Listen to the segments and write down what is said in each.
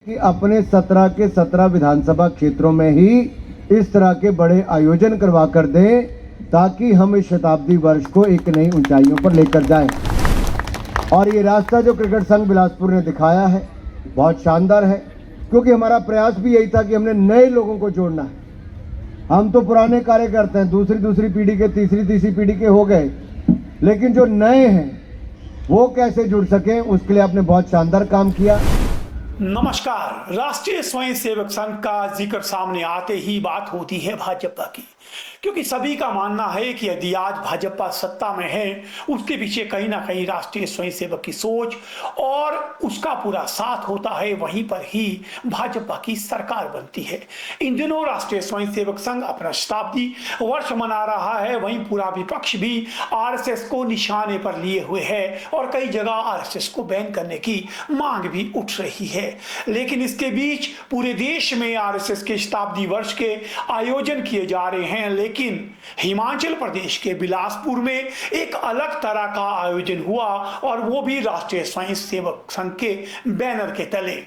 कि अपने 17 के 17 विधानसभा क्षेत्रों में ही इस तरह के बड़े आयोजन करवा कर दें ताकि हम इस शताब्दी वर्ष को एक नई ऊंचाइयों पर लेकर जाएं। और ये रास्ता जो क्रिकेट संघ बिलासपुर ने दिखाया है बहुत शानदार है, क्योंकि हमारा प्रयास भी यही था कि हमने नए लोगों को जोड़ना है। हम तो पुराने कार्यकर्ता हैं, दूसरी पीढ़ी के, तीसरी पीढ़ी के हो गए, लेकिन जो नए हैं वो कैसे जुड़ सकें, उसके लिए आपने बहुत शानदार काम किया। नमस्कार। राष्ट्रीय स्वयंसेवक संघ का जिक्र सामने आते ही बात होती है भाजपा की, क्योंकि सभी का मानना है कि यदि आज भाजपा सत्ता में है उसके पीछे कहीं ना कहीं राष्ट्रीय स्वयंसेवक की सोच और उसका पूरा साथ होता है, वहीं पर ही भाजपा की सरकार बनती है। इन दिनों राष्ट्रीय स्वयंसेवक संघ अपना शताब्दी वर्ष मना रहा है, वहीं पूरा विपक्ष भी आरएसएस को निशाने पर लिए हुए है और कई जगह आरएसएस को बैन करने की मांग भी उठ रही है। लेकिन इसके बीच पूरे देश में आरएसएस के शताब्दी वर्ष के आयोजन किए जा रहे हैं, लेकिन हिमाचल प्रदेश के बिलासपुर में एक अलग तरह का आयोजन हुआ और वो भी राष्ट्रीय स्वयंसेवक संघ के बैनर के तले।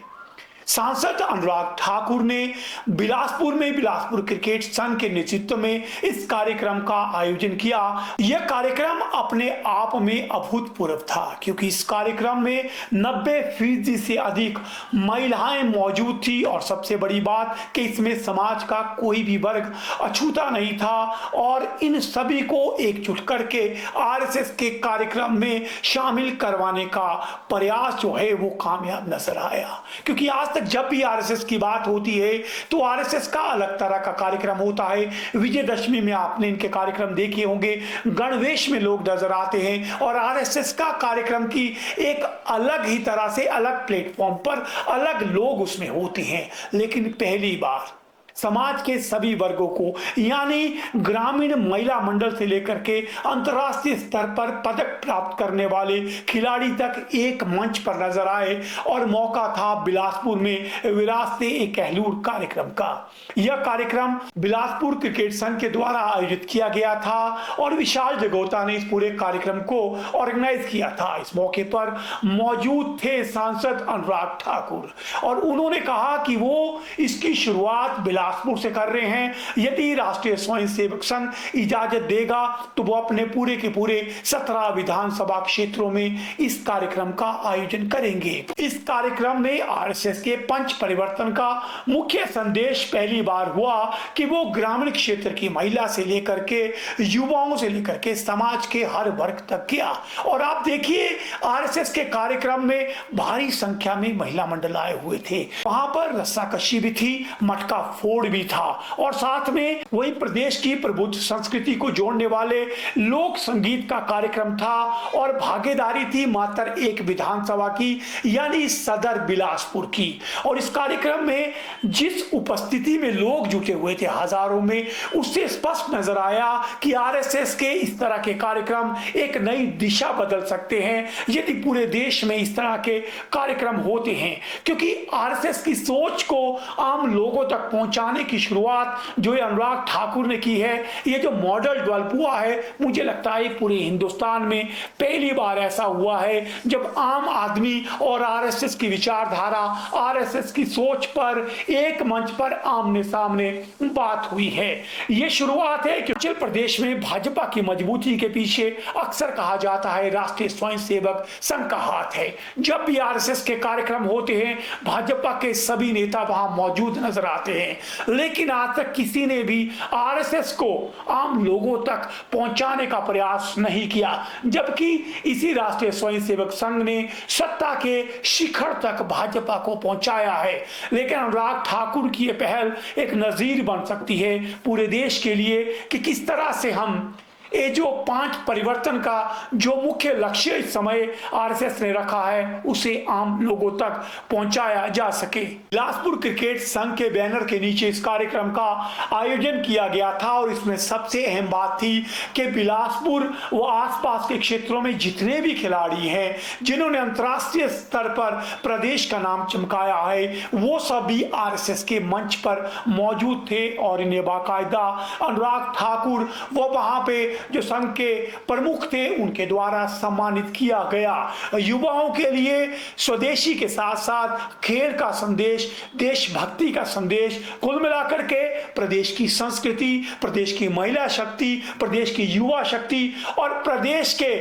सांसद अनुराग ठाकुर ने बिलासपुर में बिलासपुर क्रिकेट संघ के नेतृत्व में इस कार्यक्रम का आयोजन किया। यह कार्यक्रम अपने आप में अभूतपूर्व था, क्योंकि इस कार्यक्रम में 90% से अधिक महिलाएं मौजूद थी और सबसे बड़ी बात कि इसमें समाज का कोई भी वर्ग अछूता नहीं था और इन सभी को एकजुट करके आरएसएस के कार्यक्रम में शामिल करवाने का प्रयास जो है वो कामयाब नजर आया। क्योंकि आज तक जब भी आरएसएस की बात होती है तो आरएसएस का अलग तरह का कार्यक्रम होता है। विजयदशमी में आपने इनके कार्यक्रम देखे होंगे, गणवेश में लोग नजर आते हैं और आरएसएस का कार्यक्रम की एक अलग ही तरह से अलग प्लेटफॉर्म पर अलग लोग उसमें होते हैं। लेकिन पहली बार समाज के सभी वर्गों को, यानी ग्रामीण महिला मंडल से लेकर के अंतर्राष्ट्रीय स्तर पर पदक प्राप्त करने वाले खिलाड़ी तक एक मंच पर नजर आए और मौका था बिलासपुर में विरासत ए कहलूर कार्यक्रम का। यह कार्यक्रम बिलासपुर क्रिकेट संघ के द्वारा आयोजित किया गया था और विशाल जगोता ने इस पूरे कार्यक्रम को ऑर्गेनाइज किया था। इस मौके पर मौजूद थे सांसद अनुराग ठाकुर और उन्होंने कहा कि वो इसकी शुरुआत बिलासपुर से कर रहे हैं। यदि राष्ट्रीय स्वयंसेवक संघ इजाजत देगा तो वो अपने पूरे के पूरे 17 विधानसभा क्षेत्रों में इस कार्यक्रम का आयोजन करेंगे। इस कार्यक्रम में आरएसएस के पंच परिवर्तन का मुख्य संदेश पहली बार हुआ कि वो ग्रामीण क्षेत्र की महिला से लेकर के युवाओं से लेकर के समाज के हर वर्ग तक किया। और आप देखिए आरएसएस के कार्यक्रम में भारी संख्या में महिला मंडल आए हुए थे। वहां पर रस्साकशी भी थी, मटका फोड़ भी था और साथ में वही प्रदेश की प्रबुद्ध संस्कृति को जोड़ने वाले लोक संगीत का कार्यक्रम था और भागीदारी थी मात्र एक विधानसभा की, यानी सदर बिलासपुर की। और इस कार्यक्रम में जिस उपस्थिति में लोग जुटे हुए थे हजारों में, उससे स्पष्ट नजर आया कि आरएसएस के इस तरह के कार्यक्रम एक नई दिशा बदल सकते हैं यदि पूरे देश में इस तरह के कार्यक्रम होते हैं। क्योंकि आरएसएस की सोच को आम लोगों तक पहुंचाने की शुरुआत जो अनुराग ठाकुर ने की है, ये जो मॉडल डेवलप हुआ है, मुझे लगता है पूरे हिंदुस्तान में पहली बार ऐसा हुआ है जब आम आदमी और आरएसएस की विचारधारा, आरएसएस की सोच पर एक मंच पर आमने सामने बात हुई है। ये शुरुआत है कि हिमाचल प्रदेश में भाजपा की मजबूती के पीछे अक्सर कहा जाता है राष्ट्रीय स्वयंसेवक संघ का हाथ है। जब भी आरएसएस के कार्यक्रम होते हैं भाजपा के सभी नेता वहां मौजूद नजर आते हैं, लेकिन आज तक किसी ने भी आरएसएस को आम लोगों तक पहुंचाने का प्रयास नहीं किया, जबकि इसी राष्ट्रीय स्वयंसेवक संघ ने सत्ता के शिखर तक भाजपा को पहुंचाया है। लेकिन अनुराग ठाकुर की यह पहल एक नजीर बन सकती है पूरे देश के लिए कि किस तरह से हम ये जो 5 परिवर्तन का जो मुख्य लक्ष्य इस समय आरएसएस ने रखा है उसे आम लोगों तक पहुंचाया जा सके। बिलासपुर क्रिकेट संघ के बैनर के नीचे इस कार्यक्रम का आयोजन किया गया था और इसमें सबसे अहम बात थी कि बिलासपुर व आसपास के क्षेत्रों में जितने भी खिलाड़ी हैं जिन्होंने अंतर्राष्ट्रीय स्तर पर प्रदेश का नाम चमकाया है, वो सभी आरएसएस के मंच पर मौजूद थे और इन्हें बाकायदा अनुराग ठाकुर वो वहां पे जो संघ के प्रमुख थे उनके द्वारा सम्मानित किया गया। युवाओं के लिए स्वदेशी के साथ साथ खेल का संदेश, देशभक्ति का संदेश, कुल मिलाकर के प्रदेश की संस्कृति, प्रदेश की महिला शक्ति, प्रदेश की युवा शक्ति और प्रदेश के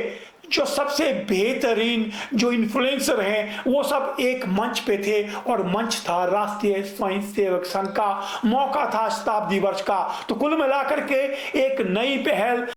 जो सबसे बेहतरीन जो इन्फ्लुएंसर हैं वो सब एक मंच पे थे और मंच था राष्ट्रीय स्वयंसेवक संघ का, मौका था शताब्दी वर्ष का। तो कुल मिलाकर के एक नई पहल